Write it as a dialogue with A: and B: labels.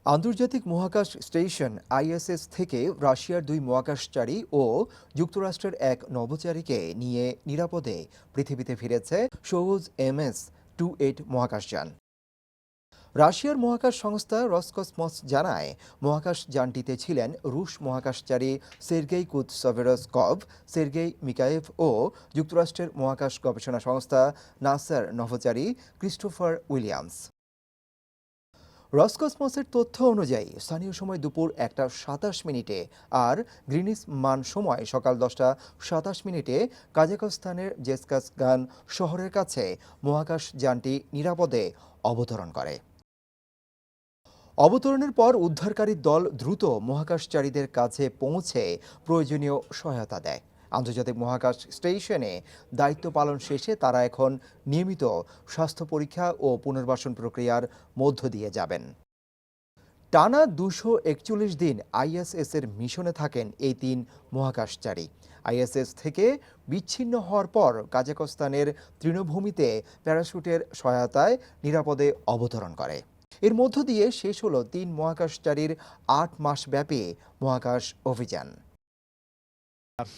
A: আন্তর্জাতিক মহাকাশ station ISS থেকে রাশিয়ার দুই মহাকাশচারী ও যুক্তরাষ্ট্রের এক নভোচারীকে নিয়ে নিরাপদে পৃথিবীতে ফিরেছে সবুজ MS-28 মহাকাশযান। রাশিয়ার মহাকাশ সংস্থা রসকসমস জানায়, মহাকাশযানটিতে ছিলেন রুশ মহাকাশচারী সের্গেই কুতসভেরস্কভ, সের্গেই মিকায়েভ ও যুক্তরাষ্ট্রের মহাকাশ গবেষণা সংস্থা নাসার নভোচারী ক্রিস্টোফার উইলিয়ামস। রসকসমসের তথ্য অনুযায়ী স্থানীয় সময় দুপুর 1টা 27 মিনিটে আর গ্রিনিচ মান সময় সকাল 10টা 27 মিনিটে কাজাখস্তানের জেসকাসগান শহরের কাছে মহাকাশযানটি নিরাপদে অবতরণ করে। অবতরণের পর উদ্ধারকারী দল দ্রুত মহাকাশচারীদের কাছে পৌঁছে প্রয়োজনীয় সহায়তা দেয়। আন্তর্জাতিক মহাকাশ স্টেশনে দায়িত্ব পালন শেষে তারা এখন নিয়মিত স্বাস্থ্য পরীক্ষা ও পুনর্বাসন প্রক্রিয়ার মধ্য দিয়ে যাবেন। টানা 241 দিন আইএসএস-এর মিশনে থাকেন এই তিন মহাকাশচারী। আইএসএস থেকে বিচ্ছিন্ন হওয়ার পর কাজাখস্তানের তৃণভূমিতে প্যারাশুটের সহায়তায় নিরাপদে অবতরণ করে। এর মধ্য দিয়ে শেষ হলো তিন মহাকাশচারীর 8 মাসব্যাপী মহাকাশ অভিযান।